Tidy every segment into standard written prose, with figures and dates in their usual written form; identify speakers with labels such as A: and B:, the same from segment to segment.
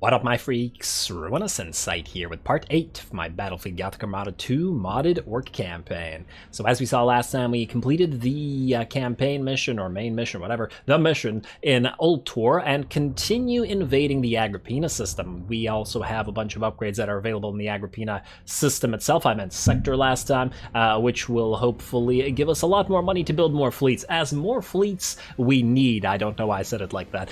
A: What up, my freaks? RuinousInsight here with part 8 of my Battlefleet Gothic Armada 2 modded Orc campaign. So as we saw last time, we completed the campaign mission, or main mission, whatever, the mission in Ultor, and continue invading the Agrippina system. We also have a bunch of upgrades that are available in the Agrippina system itself. I meant sector last time, which will hopefully give us a lot more money to build more fleets. As more fleets we need. I don't know why I said it like that.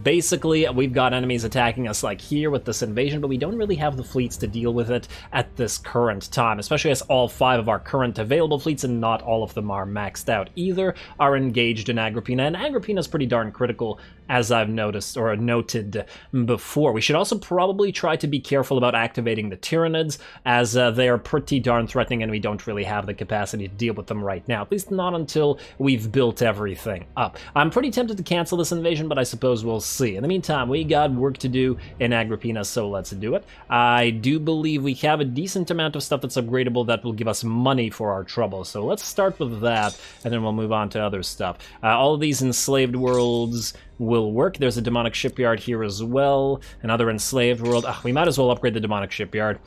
A: Basically, we've got enemies attacking us like here with this invasion, but we don't really have the fleets to deal with it at this current time, especially as all 5 of our current available fleets, and not all of them are maxed out either, are engaged in Agrippina, and Agrippina is pretty darn critical, as I've noticed or noted before. We should also probably try to be careful about activating the Tyranids, as they are pretty darn threatening and we don't really have the capacity to deal with them right now, at least not until we've built everything up. I'm pretty tempted to cancel this invasion, but I suppose we'll see. In the meantime, we got work to do in Agrippina, so let's do it. I do believe we have a decent amount of stuff that's upgradable that will give us money for our trouble, so let's start with that, and then we'll move on to other stuff. All of these enslaved worlds will work. There's a demonic shipyard here as well, another enslaved world. We might as well upgrade the demonic shipyard.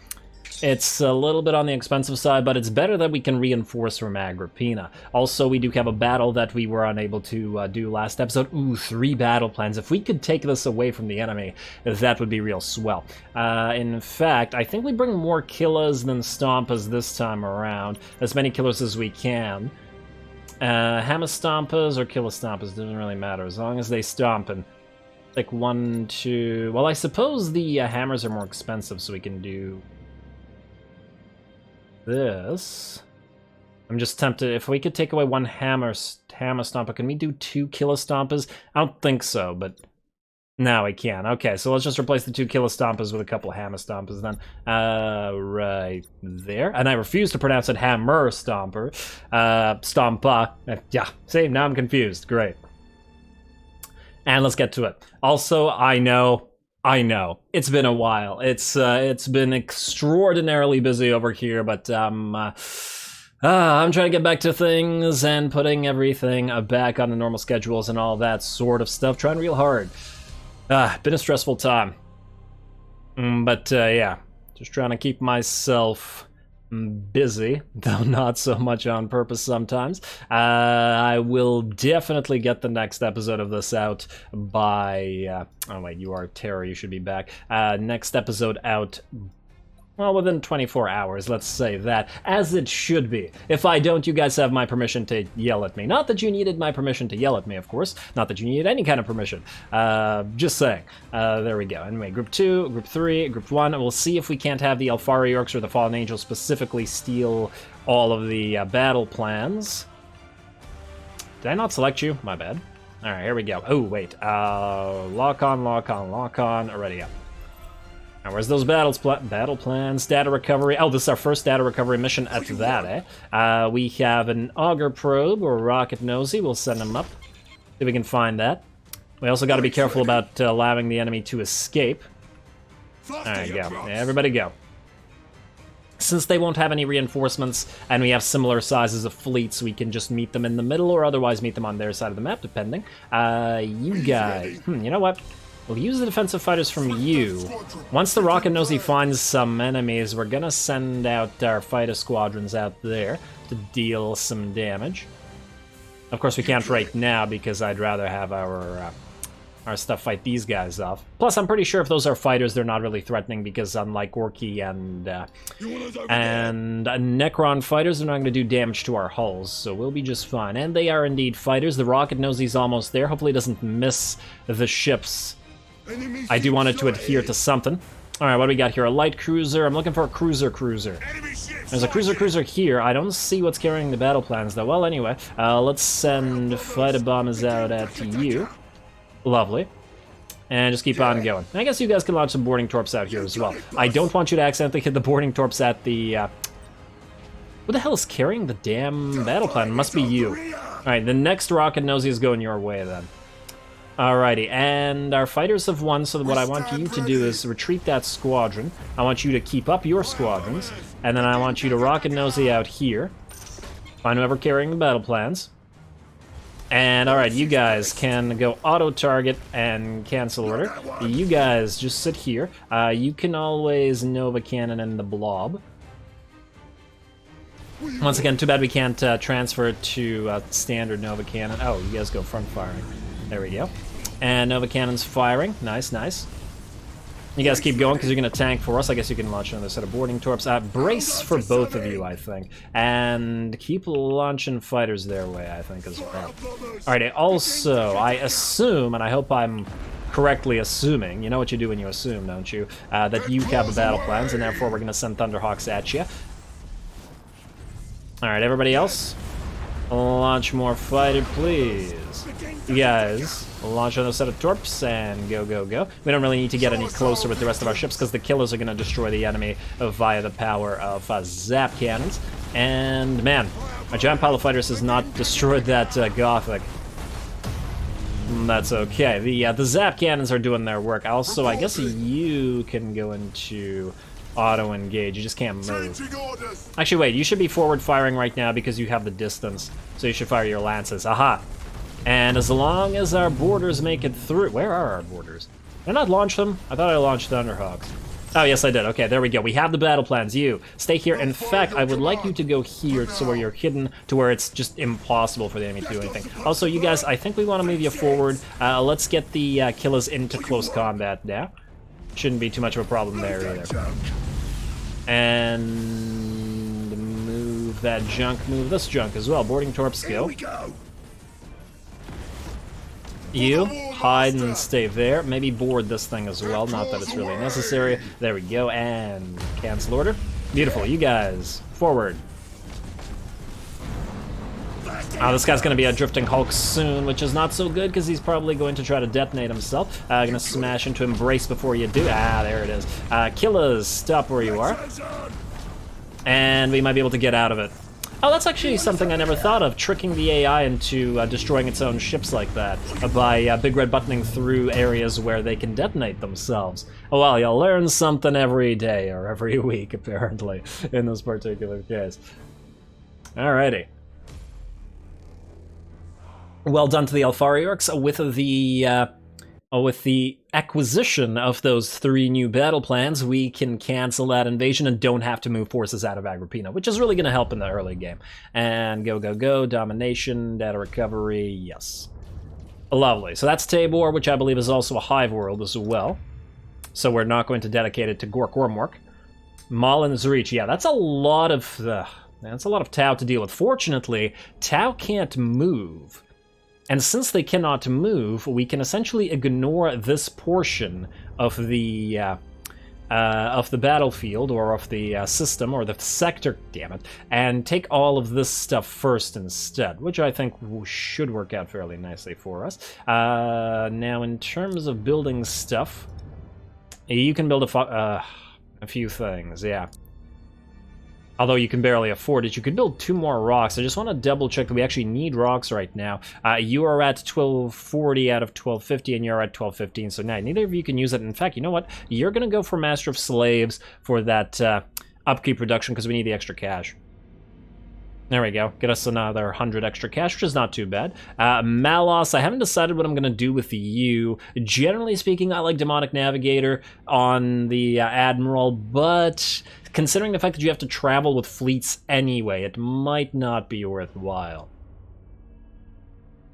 A: It's a little bit on the expensive side, but it's better that we can reinforce from Agrippina. Also, we do have a battle that we were unable to do last episode. Ooh, 3 battle plans. If we could take this away from the enemy, that would be real swell. In fact, I think we bring more killers than stompers this time around. As many killers as we can. Hammer stompers or killer stompers, doesn't really matter, as long as they stompin'. Like 1, 2... Well, I suppose the hammers are more expensive, so we can do this. I'm just tempted. If we could take away 1 hammer stomper, can we do 2 killer stompers? I don't think so, but no, we can. Okay, so let's just replace the 2 killer stompers with a couple hammer stompers then. Right there. And I refuse to pronounce it hammer stomper. Stompa. Yeah, see, now I'm confused. Great. And let's get to it. Also, I know, it's been a while. It's been extraordinarily busy over here, but I'm trying to get back to things and putting everything back on the normal schedules and all that sort of stuff. Trying real hard. Been a stressful time. But yeah, just trying to keep myself busy, though not so much on purpose sometimes. I will definitely get the next episode of this out by... oh wait, you are Terror, you should be back. Next episode out... well, within 24 hours, let's say that, as it should be. If I don't, you guys have my permission to yell at me. Not that you needed my permission to yell at me, of course. Not that you needed any kind of permission. Just saying. There we go. Anyway, Group 2, Group 3, Group 1. We'll see if we can't have the Alfari Orcs or the Fallen Angels specifically steal all of the battle plans. Did I not select you? My bad. Alright, here we go. Oh, wait. Lock on. Already up. Now, where's those battle plans? Data recovery. Oh, this is our first data recovery mission at that, eh? We have an auger probe or rocket nosy. We'll send them up. See if we can find that. We also got to be careful about allowing the enemy to escape. Alright, go. Everybody go. Since they won't have any reinforcements, and we have similar sizes of fleets, we can just meet them in the middle, or otherwise meet them on their side of the map, depending. You guys... you know what? We'll use the defensive fighters from you. Once the Rocket Nosy finds some enemies, we're gonna send out our fighter squadrons out there to deal some damage. Of course, we can't right now because I'd rather have our stuff fight these guys off. Plus, I'm pretty sure if those are fighters, they're not really threatening because unlike Orky and Necron fighters, they're not going to do damage to our hulls, so we'll be just fine. And they are indeed fighters. The Rocket Nosy's almost there. Hopefully, it doesn't miss the ships. I do want it to adhere to something. Alright, what do we got here? A light cruiser. I'm looking for a cruiser. There's a cruiser here. I don't see what's carrying the battle plans, though. Well, anyway, let's send fighter bombers out at you. Lovely. And just keep on going. I guess you guys can launch some boarding torps out here as well. I don't want you to accidentally hit the boarding torps at the... What the hell is carrying the damn battle plan? It must be you. Alright, the next rocket nosy is going your way, then. Alrighty, and our fighters have won, so what I want you to do is retreat that squadron. I want you to keep up your squadrons, and then I want you to rocket nosy out here. Find whoever carrying the battle plans. And alright, you guys can go auto-target and cancel order. You guys just sit here. You can always Nova Cannon in the blob. Once again, too bad we can't transfer it to standard Nova Cannon. Oh, you guys go front firing. There we go. And Nova Cannon's firing. Nice, nice. You guys keep going because you're going to tank for us. I guess you can launch another set of boarding torps. Brace for both of you, I think. And keep launching fighters their way, I think, as well. Alright, also, I assume, and I hope I'm correctly assuming, you know what you do when you assume, don't you? That you have the battle plans, and therefore we're going to send Thunderhawks at you. Alright, everybody else? Launch more fighter, please. You guys, launch another set of torps and go, go, go. We don't really need to get any closer with the rest of our ships because the killers are going to destroy the enemy via the power of zap cannons. And man, my giant pile of fighters has not destroyed that Gothic. That's okay. The zap cannons are doing their work. Also, I guess you can go into auto-engage. You just can't move. Actually, wait. You should be forward firing right now because you have the distance. So you should fire your lances. Aha! And as long as our boarders make it through... Where are our boarders? Did I not launch them? I thought I launched Thunderhawks. Oh, yes, I did. Okay, there we go. We have the battle plans. You, stay here. In fact, I would like you to go here so where you're hidden to where it's just impossible for the enemy to do anything. Also, you guys, I think we want to move you forward. Let's get the killers into close combat now. Shouldn't be too much of a problem there either. And move that junk. Move this junk as well. Boarding torps go. You hide and stay there. Maybe board this thing as well. Not that it's really necessary. There we go. And cancel order. Beautiful. You guys, forward. This guy's going to be a drifting Hulk soon, which is not so good because he's probably going to try to detonate himself. Going to smash into Embrace before you do. There it is. Killers, stop where you are. And we might be able to get out of it. Oh, that's actually something I never thought of, tricking the AI into destroying its own ships like that by big red buttoning through areas where they can detonate themselves. Oh, well, you'll learn something every day or every week, apparently, in this particular case. Alrighty. Well done to the Alfari Orks with the acquisition of those 3 new battle plans. We can cancel that invasion and don't have to move forces out of Agrippina, which is really going to help in the early game. And go, go, go, domination, data recovery, yes. Lovely. So that's Tabor, which I believe is also a hive world as well. So we're not going to dedicate it to Gork or Mork. Malin's Reach, yeah, that's a lot of Tau to deal with. Fortunately, Tau can't move. And since they cannot move, we can essentially ignore this portion of the battlefield, or of the system, or the sector, damn it, and take all of this stuff first instead, which I think should work out fairly nicely for us. Now, in terms of building stuff, you can build a few things, yeah. Although you can barely afford it, you could build 2 more rocks. I just want to double check that we actually need rocks right now. You are at 1240 out of 1250, and you're at 1215, so now neither of you can use it. In fact, you know what? You're going to go for Master of Slaves for that upkeep reduction because we need the extra cash. There we go. Get us another 100 extra cash, which is not too bad. Malos, I haven't decided what I'm going to do with you. Generally speaking, I like Demonic Navigator on the Admiral, but considering the fact that you have to travel with fleets anyway, it might not be worthwhile.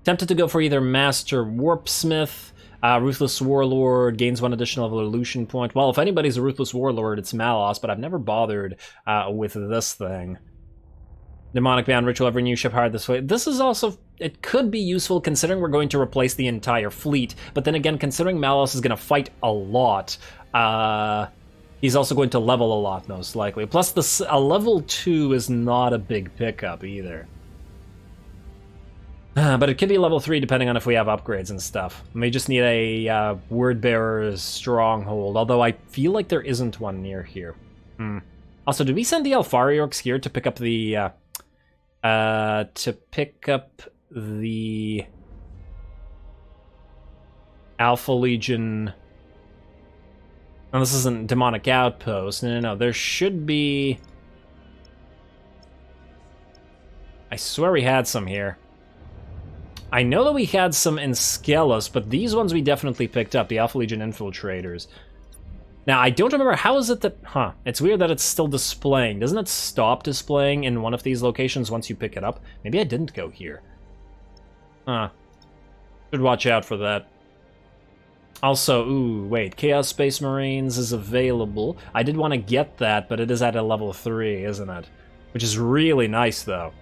A: Tempted to go for either Master Warpsmith, Ruthless Warlord, gains 1 additional evolution point. Well, if anybody's a Ruthless Warlord, it's Malos, but I've never bothered with this thing. Demonic Band Ritual, every new ship hired this way. This is also, it could be useful considering we're going to replace the entire fleet, but then again, considering Malos is going to fight a lot, he's also going to level a lot, most likely. Plus, a level 2 is not a big pickup either. But it could be level 3 depending on if we have upgrades and stuff. We just need a Wordbearer's Stronghold, although I feel like there isn't one near here. Also, did we send the Alfari Orks here to pick up the... Alpha Legion... No, this isn't Demonic Outpost. No. There should be... I swear we had some here. I know that we had some in Skelos, but these ones we definitely picked up, the Alpha Legion Infiltrators. Now, I don't remember, how is it that... Huh, it's weird that it's still displaying. Doesn't it stop displaying in one of these locations once you pick it up? Maybe I didn't go here. Huh. Should watch out for that. Also, ooh, wait, Chaos Space Marines is available. I did want to get that, but it is at a level 3, isn't it? Which is really nice, though.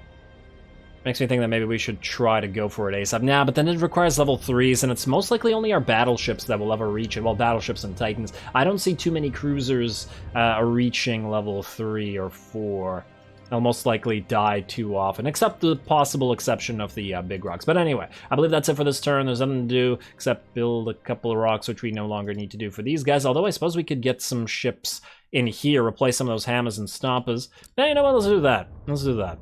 A: Makes me think that maybe we should try to go for it ASAP. Nah, but then it requires level 3s, and it's most likely only our battleships that will ever reach it. Well, battleships and Titans. I don't see too many cruisers reaching level 3 or 4. They'll most likely die too often, except the possible exception of the big rocks. But anyway, I believe that's it for this turn. There's nothing to do except build a couple of rocks, which we no longer need to do for these guys. Although I suppose we could get some ships in here, replace some of those hammers and stompers. Hey, you know what? Let's do that. Let's do that.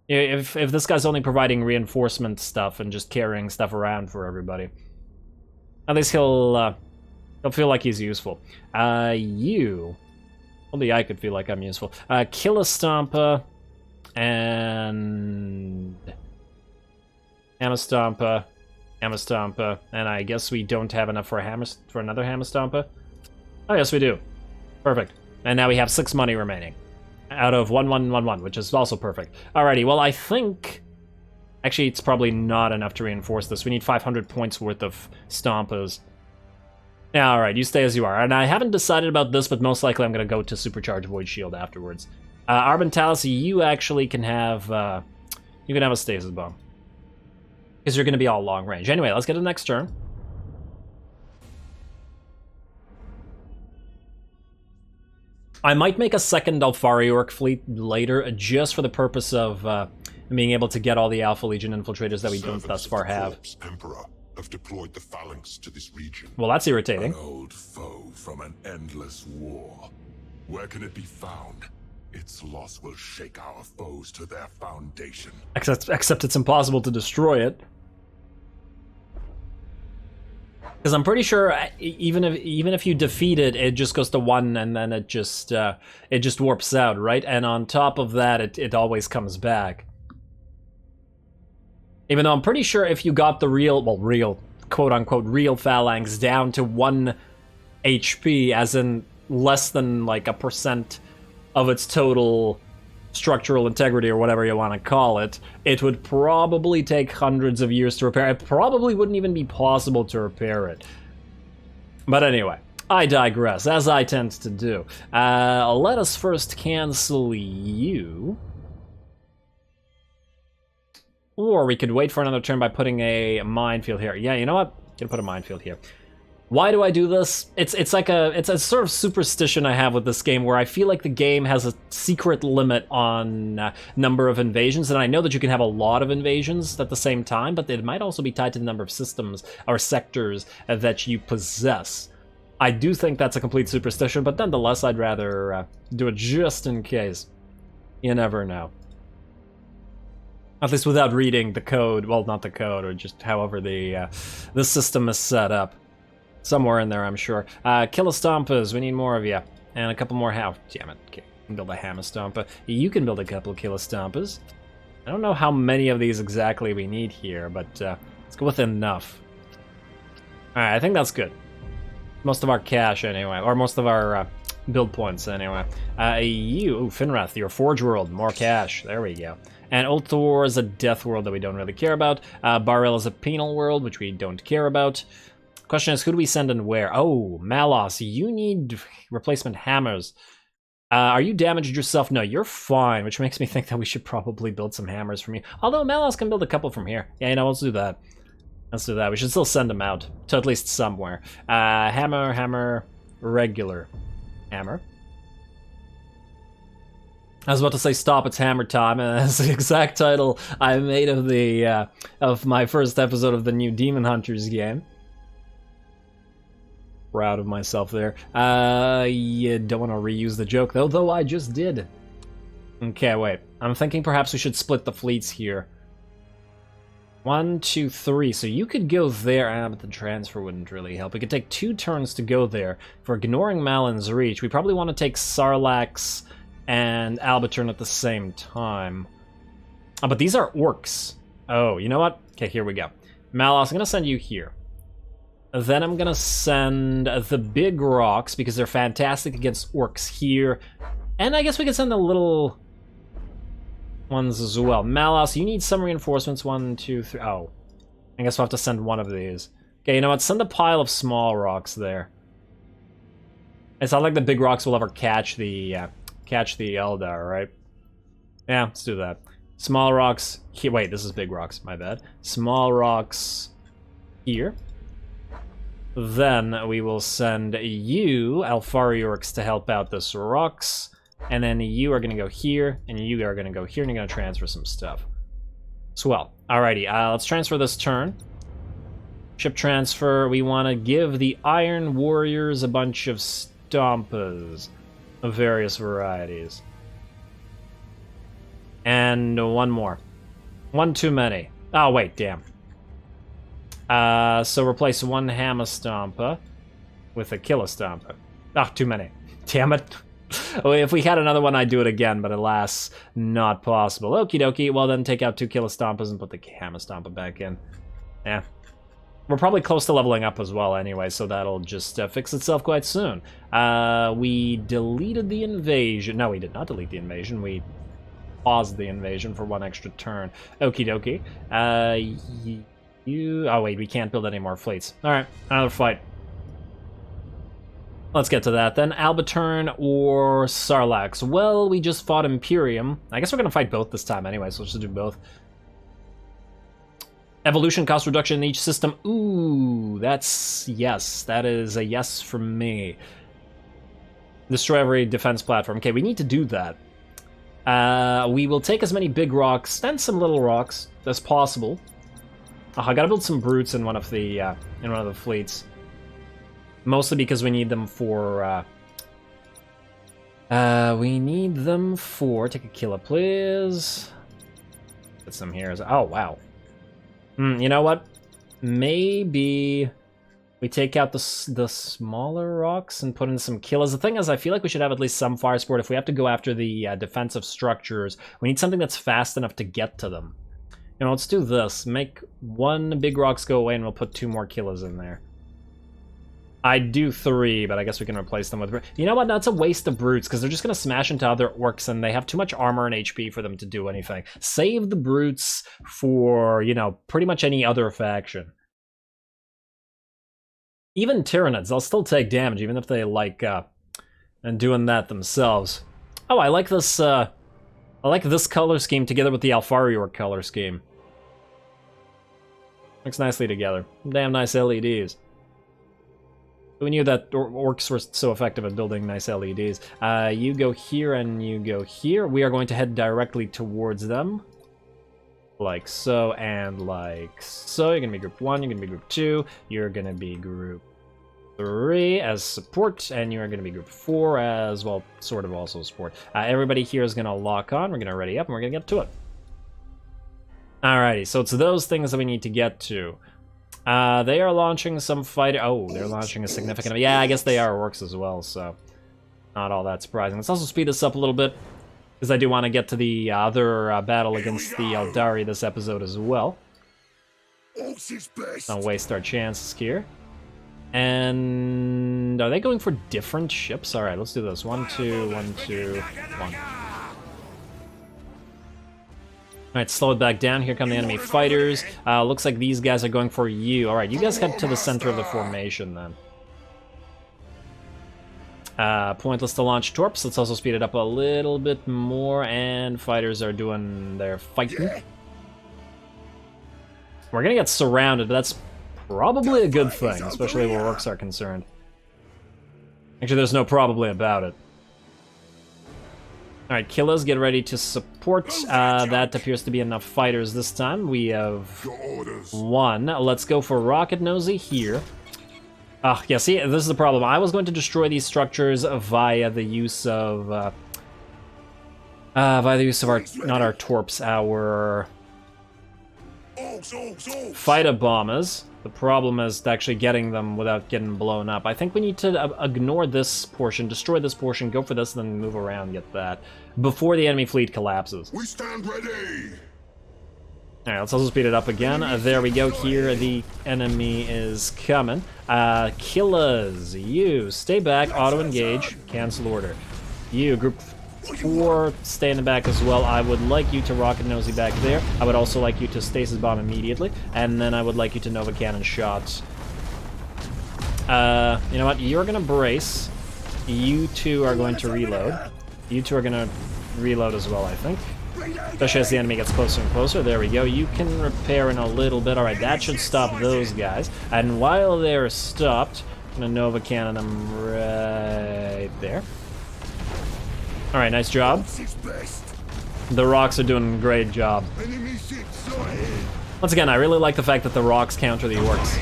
A: If this guy's only providing reinforcement stuff and just carrying stuff around for everybody, at least he'll feel like he's useful. Only I could feel like I'm useful. Kill a Stomper and Hammer Stomper, and I guess we don't have enough for another Hammer Stomper. Oh yes, we do. Perfect. And now we have 6 money remaining out of 1111, which is also perfect. Alrighty, well, I think actually it's probably not enough to reinforce this. We need 500 points worth of Stompers. Yeah, alright, you stay as you are. And I haven't decided about this, but most likely I'm going to go to Supercharge Void Shield afterwards. Arbentalis, you actually can have a Stasis Bomb. Because you're going to be all long range. Anyway, let's get to the next turn. I might make a second Alfari Orc fleet later, just for the purpose of being able to get all the Alpha Legion infiltrators that we don't thus far have.
B: Emperor have deployed the phalanx to this region.
A: Well, that's irritating.
B: An old foe from an endless war. Where can it be found? Its loss will shake our foes to their foundation.
A: Except it's impossible to destroy it. Because I'm pretty sure even if you defeat it, it just goes to 1 and then it just warps out, right? And on top of that, it always comes back. Even though I'm pretty sure if you got the real quote-unquote real phalanx down to 1 HP, as in less than like a % of its total structural integrity or whatever you want to call it, it would probably take hundreds of years to repair. It probably wouldn't even be possible to repair it. But anyway, I digress, as I tend to do. Let us first cancel you. Or we could wait for another turn by putting a minefield here. Yeah, you know what? Gonna put a minefield here. Why do I do this? It's a sort of superstition I have with this game, where I feel like the game has a secret limit on number of invasions, and I know that you can have a lot of invasions at the same time, but it might also be tied to the number of systems or sectors that you possess. I do think that's a complete superstition, but nonetheless, I'd rather do it just in case. You never know. At least without reading the code. Well, not the code, or just however the system is set up. Somewhere in there, I'm sure. Killer Stompers, we need more of you. And a couple more damn it. Okay, you can build a Hammer Stomper. You can build a couple of Killer Stompers. I don't know how many of these exactly we need here, but let's go with enough. Alright, I think that's good. Most of our cash, anyway. Or most of our build points, anyway. Finrath, your Forge World. More cash. There we go. And Old Thor is a death world that we don't really care about. Barrel is a penal world, which we don't care about. Question is, who do we send and where? Oh, Malos, you need replacement hammers. Are you damaged yourself? No, you're fine, which makes me think that we should probably build some hammers from you. Although Malos can build a couple from here. Yeah, you know, let's do that. Let's do that. We should still send them out to at least somewhere. Hammer, regular hammer. I was about to say stop, it's hammer time, and that's the exact title I made of the of my first episode of the new Demon Hunters game. Proud of myself there. You don't want to reuse the joke, though I just did. Okay, wait. I'm thinking perhaps we should split the fleets here. 1, 2, 3. So you could go there, but the transfer wouldn't really help. We could take 2 turns to go there. For ignoring Malin's reach, we probably want to take Sarlacc and Albatern at the same time. Oh, but these are orcs. Oh, you know what? Okay, here we go. Malos, I'm gonna send you here. Then I'm gonna send the big rocks, because they're fantastic against orcs here. And I guess we can send the little ones as well. Malos, you need some reinforcements. 1, 2, 3. Oh. I guess we'll have to send one of these. Okay, you know what? Send a pile of small rocks there. It's not like the big rocks will ever catch the Eldar, right? Yeah, let's do that. Small rocks here. Wait, this is big rocks. My bad. Small rocks here. Then we will send you, Alfari Orks, to help out this rocks. And then you are going to go here, and you are going to go here, and you're going to transfer some stuff. Swell. Alrighty, let's transfer this turn. Ship transfer. We want to give the Iron Warriors a bunch of Stompas of various varieties. And one more. One too many. Oh, wait, damn. So replace one Hammer Stompa with a Killer Stompa. Ah, too many. Damn it. Oh, if we had another one, I'd do it again, but alas, not possible. Okie dokie, well then take out 2 Killer Stompas and put the Hammer Stompa back in. Yeah. We're probably close to leveling up as well anyway, so that'll just fix itself quite soon. We deleted the invasion. No, we did not delete the invasion. We paused the invasion for 1 extra turn. Okie dokie. Oh wait, we can't build any more fleets. Alright, another fight. Let's get to that then. Albaturn or Sarlax? Well, we just fought Imperium. I guess we're gonna fight both this time anyway, so let's just do both. Evolution cost reduction in each system. Ooh, that's yes. That is a yes from me. Destroy every defense platform. Okay, we need to do that. We will take as many big rocks and some little rocks as possible. Oh, I gotta build some brutes in one of the fleets. Mostly because we need them for, take a killer, please. Get some here. Oh, wow. You know what? Maybe we take out the smaller rocks and put in some killers. The thing is, I feel like we should have at least some fire support. If we have to go after the defensive structures, we need something that's fast enough to get to them. You know, let's do this. Make 1 big rocks go away and we'll put 2 more killers in there. I'd do 3, but I guess we can replace them with... You know what? That's a waste of brutes, because they're just going to smash into other orcs, and they have too much armor and HP for them to do anything. Save the brutes for, you know, pretty much any other faction. Even Tyranids, they'll still take damage, even if they like and doing that themselves. Oh, I like this color scheme together with the Alfari Ork color scheme. Looks nicely together. Damn nice LEDs. We knew that orcs were so effective at building nice LEDs. You go here and you go here. We are going to head directly towards them. Like so and like so. You're going to be group 1, you're going to be group 2, you're going to be group 3 as support, and you're going to be group 4 as, well, sort of also support. Everybody here is going to lock on. We're going to ready up and we're going to get to it. Alrighty, so it's those things that we need to get to. They are launching some fight. Oh, they're launching a significant... Yeah, I guess they are orcs as well, so not all that surprising. Let's also speed this up a little bit, because I do want to get to the other battle against the Eldari this episode as well. Don't waste our chances here. And are they going for different ships? All right, let's do this. 1, 2, 1, 2, 1. Alright, slow it back down. Here come the enemy fighters. Looks like these guys are going for you. Alright, you guys head to the center of the formation then. Pointless to launch torps. Let's also speed it up a little bit more. And fighters are doing their fighting. We're gonna get surrounded, but that's probably a good thing, especially where orcs are concerned. Actually, there's no probably about it. Alright, killers, get ready to support. That appears to be enough fighters this time. We have 1. Let's go for Rocket Nosy here. Yeah, see, this is the problem. I was going to destroy these structures via the use of... our... not our torps, our... fighter bombers. The problem is actually getting them without getting blown up. I think we need to ignore this portion, destroy this portion, go for this, and then move around and get that before the enemy fleet collapses.
B: We stand ready.
A: Alright, let's also speed it up again. There we go. Here the enemy is coming. Killers, you stay back, auto-engage, cancel order. You, group 4, stay in the back as well. I would like you to rocket nosy back there. I would also like you to stasis bomb immediately, and then I would like you to Nova Cannon shots. You know what? You're gonna brace. You two are going to reload. You two are gonna reload as well, I think. Especially as the enemy gets closer and closer. There we go. You can repair in a little bit. Alright, that should stop those guys. And while they're stopped, I'm gonna Nova Cannon them right there. Alright, nice job. The rocks are doing a great job. Once again, I really like the fact that the rocks counter the orcs.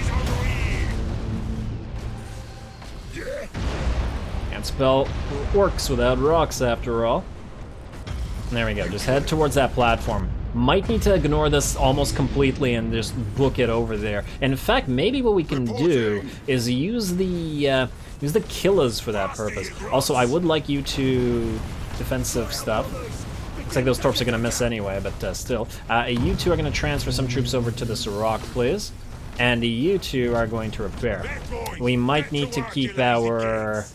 A: Can't spell orcs without rocks, after all. There we go, just head towards that platform. Might need to ignore this almost completely and just book it over there. In fact, maybe what we can do is use the killers for that purpose. Also, I would like you to defensive stuff. Looks like those torps are gonna miss anyway, but still. You two are gonna transfer some troops over to this rock, please. And you two are going to repair. We might need to keep our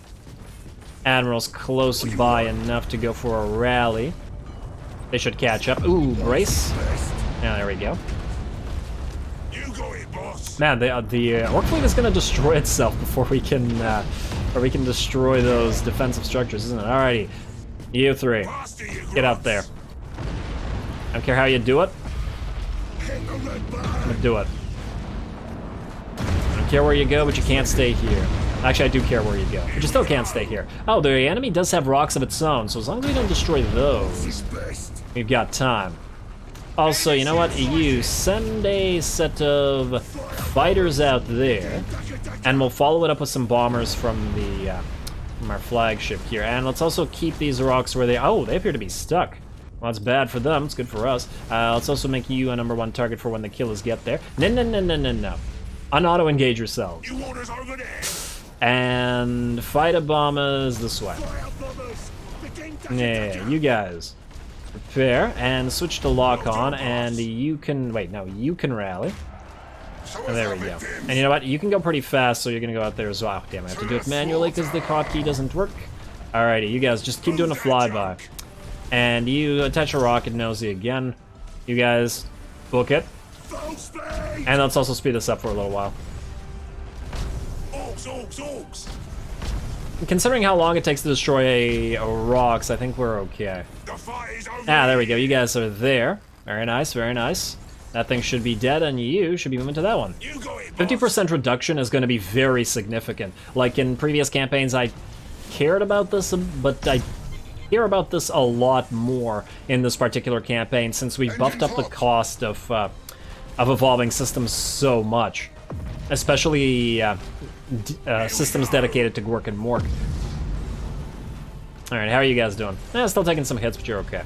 A: admirals close by enough to go for a rally. They should catch up. Ooh, brace. Yeah, there we go. Man, the Orc fleet is gonna destroy itself before we can destroy those defensive structures, isn't it? Alrighty, you three, get up there. I don't care how you do it. I'm gonna do it. I don't care where you go, but you can't stay here. Actually, I do care where you go, but you still can't stay here. Oh, the enemy does have rocks of its own, so as long as we don't destroy those, we've got time. Also, you know what? You send a set of fighters out there, and we'll follow it up with some bombers from our flagship here. And let's also keep these rocks where they... Oh, they appear to be stuck. Well, that's bad for them. It's good for us. Let's also make you a #1 target for when the killers get there. No. Unauto-engage yourselves. And fighter bombers this way. Yeah, you guys. Prepare and switch to lock on, and you can... Wait, no, you can rally. Oh, there we go. And you know what? You can go pretty fast, so you're gonna go out there as well. Oh, damn, I have to do it manually because the hotkey doesn't work. Alrighty, you guys just keep doing a flyby. And you attach a rocket nosy again. You guys book it. And let's also speed this up for a little while. Orks. Considering how long it takes to destroy rocks, I think we're okay. Ah, there we go. You guys are there. Very nice, very nice. That thing should be dead, and you should be moving to that one. 50% reduction is going to be very significant. Like in previous campaigns, I cared about this, but I care about this a lot more in this particular campaign since we buffed up the cost of evolving systems so much. Especially systems dedicated to Gork and Mork. Alright, how are you guys doing? Still taking some hits, but you're okay.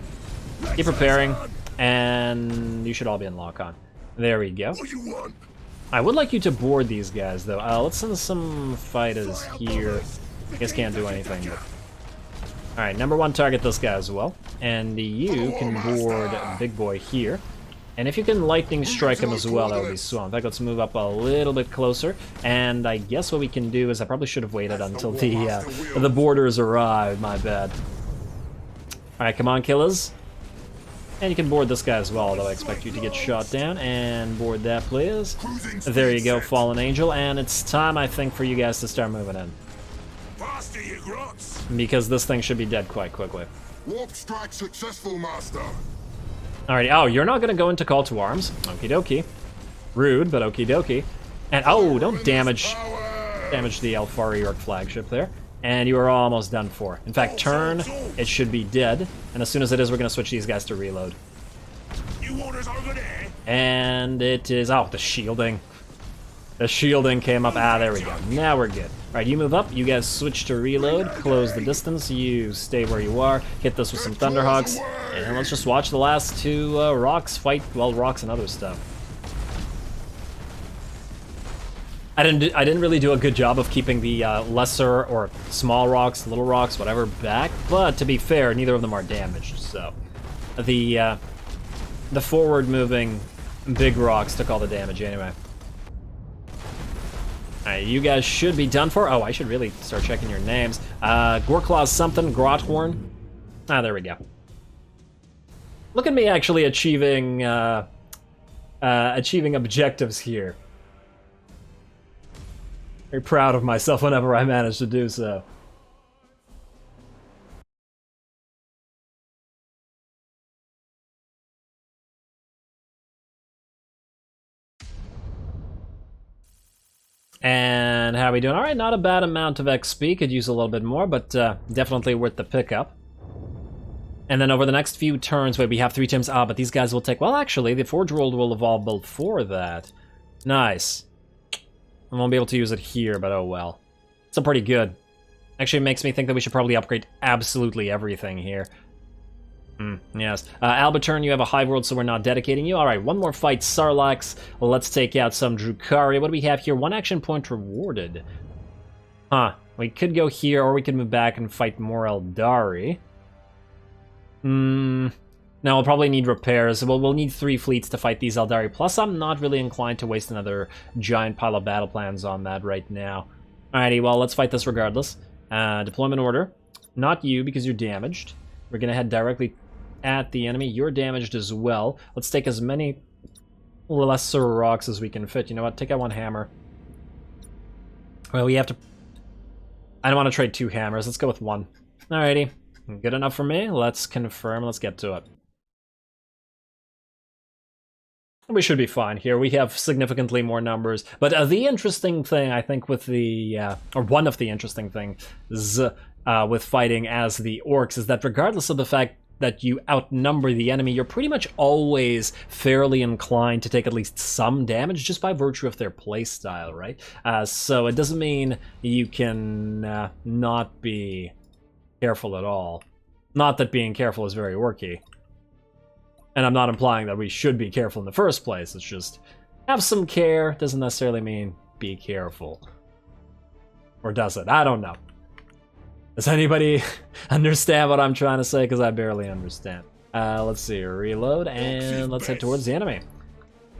A: Keep preparing, and you should all be in lock-on. There we go. I would like you to board these guys, though. Let's send some fighters here. I guess can't do anything, but... Alright, #1 target this guy as well. And you can board Big Boy here. And if you can lightning strike him as well, that would be swell. In fact, let's move up a little bit closer. And I guess what we can do is I probably should have waited until the borders arrive. My bad. All right, come on, killers. And you can board this guy as well, although I expect you to get shot down. And board that, please. There you go, Fallen Angel. And it's time, I think, for you guys to start moving in. Because this thing should be dead quite quickly.
B: Warp strike successful, Master.
A: Alrighty, oh, you're not gonna go into call to arms. Okie dokie. Rude, but okie dokie. And oh, don't damage the Alfari Orc flagship there. And you are almost done for. In fact, turn, it should be dead. And as soon as it is, we're gonna switch these guys to reload. And it is, oh, the shielding. The shielding came up, there we go. Now we're good. Alright, you move up, you guys switch to reload, close the distance, you stay where you are, hit this with some Thunderhawks, and let's just watch the last two rocks fight, well, rocks and other stuff. I didn't really do a good job of keeping the lesser or small rocks, little rocks, whatever, back, but to be fair, neither of them are damaged, so. The forward moving Big rocks took all the damage anyway. Alright, you guys should be done for. Oh, I should really start checking your names. Gorklaw something, Grothorn. Ah, there we go. Look at me actually achieving objectives here. Very proud of myself whenever I manage to do so. And how are we doing? All right, not a bad amount of XP. Could use a little bit more, but definitely worth the pickup. And then over the next few turns, wait, we have 3 gems. Ah, but these guys will take... Well, actually, the Forge World will evolve before that. Nice. I won't be able to use it here, but oh well. Still pretty good. Actually, it makes me think that we should probably upgrade absolutely everything here. Yes. Alberturn, you have a high world, so we're not dedicating you. Alright, one more fight, Sarlacc. Let's take out some Drukhari. What do we have here? 1 action point rewarded. Huh. We could go here, or we could move back and fight more Eldari. No, we'll probably need repairs. We'll need 3 fleets to fight these Eldari. Plus, I'm not really inclined to waste another giant pile of battle plans on that right now. Alrighty, well, let's fight this regardless. Deployment order. Not you, because you're damaged. We're gonna head directly at the enemy. You're damaged as well. Let's take as many lesser rocks as we can fit. You know what? Take out 1 hammer. Well, we have to... I don't want to trade 2 hammers. Let's go with 1. Alrighty. Good enough for me. Let's confirm. Let's get to it. We should be fine here. We have significantly more numbers. But the interesting thing, I think, with the... or one of the interesting things with fighting as the Orks is that regardless of the fact that you outnumber the enemy, you're pretty much always fairly inclined to take at least some damage just by virtue of their playstyle, right? So it doesn't mean you can not be careful at all. Not that being careful is very orky. And I'm not implying that we should be careful in the first place. It's just have some care doesn't necessarily mean be careful. Or does it? I don't know. Does anybody understand what I'm trying to say? Because I barely understand. Let's see, reload, and let's head towards the enemy.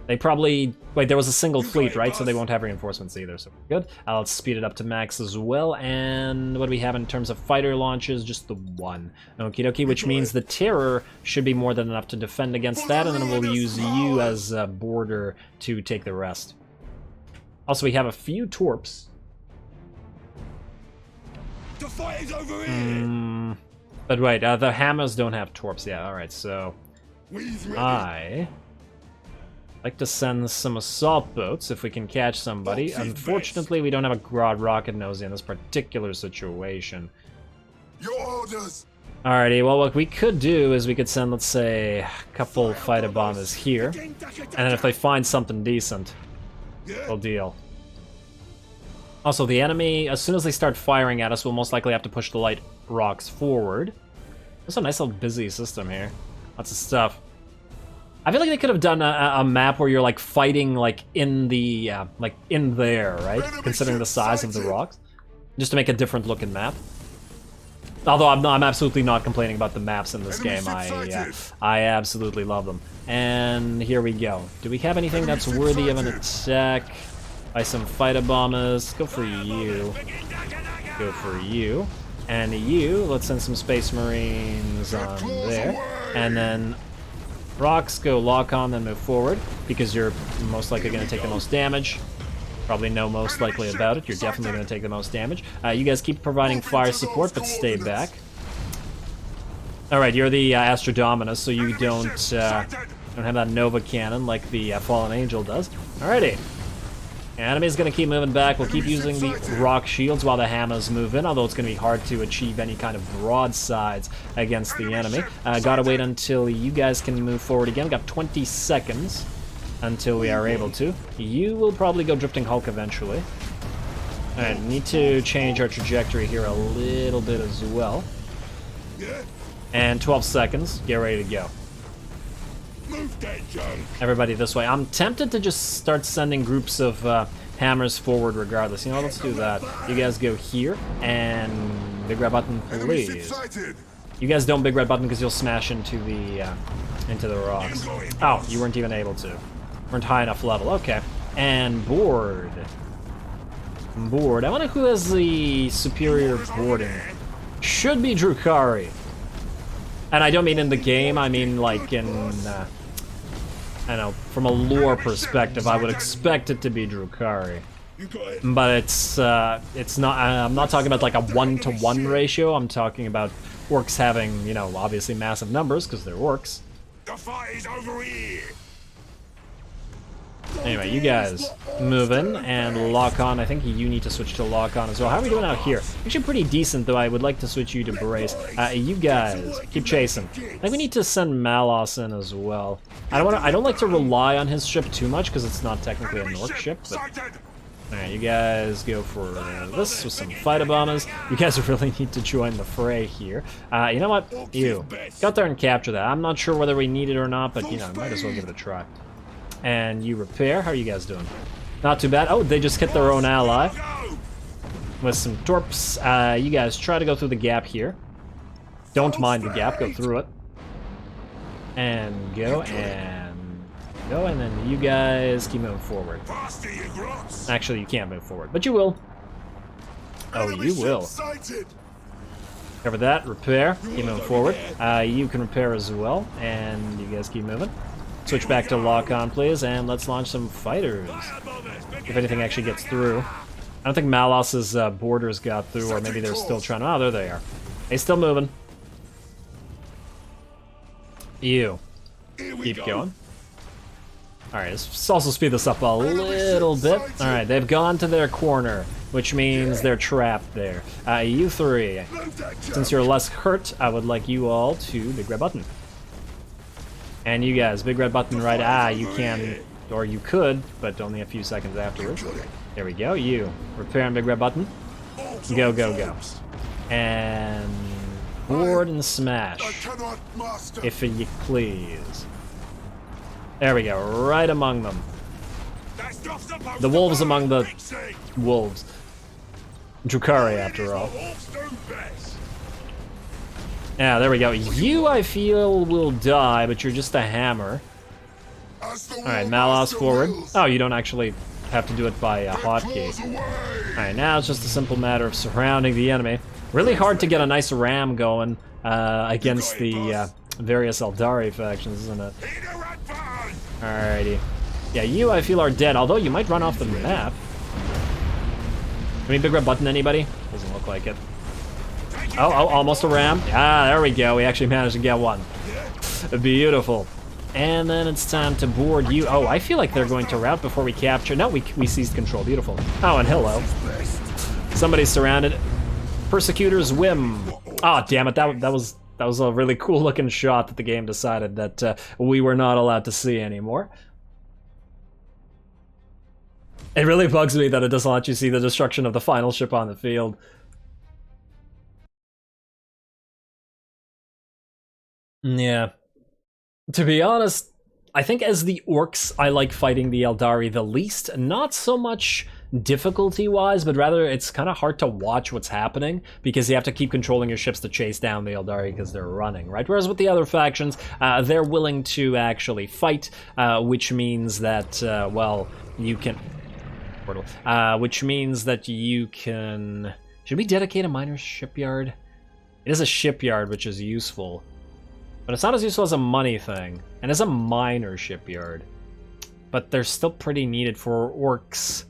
A: They probably... Wait, there was a single fleet, right? So they won't have reinforcements either, so we're good. Let's speed it up to max as well, and what do we have in terms of fighter launches? Just the 1. Okie dokie, which means the Terror should be more than enough to defend against that, and then we'll use you as a border to take the rest. Also, we have a few Torps.
B: The fight is over here.
A: But wait, the hammers don't have torps yet. Alright, so I like to send some assault boats if we can catch somebody. Unfortunately, we don't have a Grod rocket nosy in this particular situation.
B: Your orders.
A: Alrighty, well, what we could do is we could send, let's say, a couple fighter bombers here, and then if they find something decent, we'll deal. Also, the enemy, as soon as they start firing at us, we'll most likely have to push the light rocks forward. There's a nice little busy system here. Lots of stuff. I feel like they could have done a map where you're, like, fighting, like, in the, like, in there, right? Considering the size of the rocks. Just to make a different looking map. Although I'm absolutely not complaining about the maps in this game. I absolutely love them. And here we go. Do we have anything that's worthy of an attack? By some fighter bombers. Go for you. Go for you. And you, let's send some Space Marines on there. And then rocks, go lock on, then move forward. Because you're most likely going to take the most damage. Probably know most likely about it. You're definitely going to take the most damage. You guys keep providing fire support, but stay back. Alright, you're the Astrodominus, so you don't have that Nova Cannon like the Fallen Angel does. Alrighty. Enemy's gonna keep moving back. We'll keep using the rock shields while the hammers move in, although it's gonna be hard to achieve any kind of broadsides against the enemy. Gotta wait until you guys can move forward again. Got 20 seconds until we are able to. You will probably go Drifting Hulk eventually. Alright, need to change our trajectory here a little bit as well. And 12 seconds. Get ready to go. Everybody this way. I'm tempted to just start sending groups of hammers forward regardless. You know, let's do that. You guys go here, and big red button, please. You guys don't big red button because you'll smash into the rocks. Oh, you weren't even able to. Weren't high enough level. Okay. And board. Board. I wonder who has the superior boarding. Should be Drukhari. And I don't mean in the game, I mean like in, I don't know, from a lore perspective, I would expect it to be Drukhari. But it's not, I'm not talking about like a 1-to-1 ratio, I'm talking about orcs having, you know, obviously massive numbers, because they're orcs.
B: The fight is over here.
A: Anyway, you guys move in and lock on. I think you need to switch to lock on as well. How are we doing out here? Actually pretty decent, though. I would like to switch you to brace. You guys keep chasing. I think we need to send Malos in as well. I don't like to rely on his ship too much because it's not technically an orc ship. But alright, you guys go for this with some fighter bombers. You guys really need to join the fray here. You know what? You got there and capture that. I'm not sure whether we need it or not, but you know, might as well give it a try. And you repair. How are you guys doing? Not too bad. Oh, they just hit their own ally with some torps. You guys try to go through the gap here. Don't mind the gap. Go through it. And go and go. And then you guys keep moving forward. Actually, you can't move forward, but you will. Oh, you will. Cover that. Repair. Keep moving forward. You can repair as well. And you guys keep moving. Switch back to lock on, please, and let's launch some fighters. If anything actually gets through. I don't think Malos's borders got through, or maybe they're still trying. Oh, there they are. They still moving. You. Keep going. Alright, let's also speed this up a little bit. Alright, they've gone to their corner, which means they're trapped there. You three. Since you're less hurt, I would like you all to big red button. And you guys, big red button right, you can, or you could, but only a few seconds afterwards. There we go, you. Repair and big red button. Go, go, go. And board and smash, if you please. There we go, right among them. The wolves among the wolves. Drukhari, after all. Yeah, there we go. You, I feel, will die, but you're just a hammer. Alright, Malos forward. Oh, you don't actually have to do it by a hotkey. Alright, now it's just a simple matter of surrounding the enemy. Really hard to get a nice ram going against the various Eldari factions, isn't it? Alrighty. Yeah, you, I feel, are dead, although you might run off the map. Any big red button, anybody? Doesn't look like it. Oh, almost a ram. Ah, there we go. We actually managed to get one. Beautiful. And then it's time to board you. Oh, I feel like they're going to rout before we capture. No, we seized control. Beautiful. Oh, and hello. Somebody's surrounded. Persecutor's whim. Oh, damn it. That was a really cool looking shot that the game decided that we were not allowed to see anymore. It really bugs me that it doesn't let you see the destruction of the final ship on the field. Yeah. To be honest, I think as the orcs, I like fighting the Eldari the least. Not so much difficulty-wise, but rather it's kind of hard to watch what's happening because you have to keep controlling your ships to chase down the Eldari because they're running, right? Whereas with the other factions, they're willing to actually fight, which means that, well, you can... which means that you can... Should we dedicate a miner's shipyard? It is a shipyard, which is useful. But it's not as useful as a money thing. And it's a minor shipyard. But they're still pretty needed for orcs.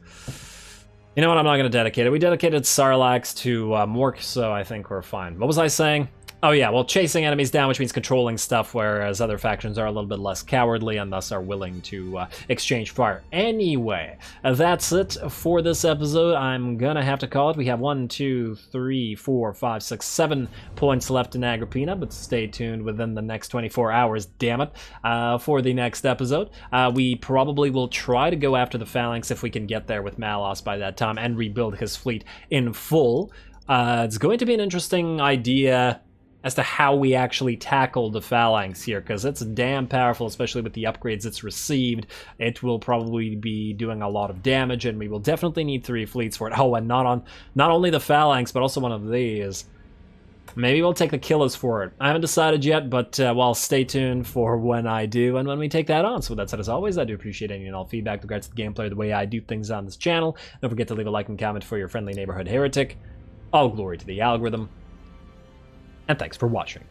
A: You know what, I'm not going to dedicate it. We dedicated Sarlax to Mork, so I think we're fine. What was I saying? Oh yeah, well, chasing enemies down, which means controlling stuff, whereas other factions are a little bit less cowardly and thus are willing to exchange fire. Anyway, that's it for this episode. I'm gonna have to call it. We have 1, 2, 3, 4, 5, 6, 7 points left in Agrippina, but stay tuned within the next 24 hours, damn it, for the next episode. We probably will try to go after the Phalanx if we can get there with Malos by that time and rebuild his fleet in full. It's going to be an interesting idea as to how we actually tackle the Phalanx here, because it's damn powerful, especially with the upgrades it's received. It will probably be doing a lot of damage, and we will definitely need 3 fleets for it. Oh, and not only the Phalanx, but also one of these. Maybe we'll take the killers for it. I haven't decided yet, but well, stay tuned for when I do and when we take that on. So with that said, as always, I do appreciate any and all feedback with regards to the gameplay or the way I do things on this channel. Don't forget to leave a like and comment for your friendly neighborhood heretic. All glory to the algorithm. And thanks for watching.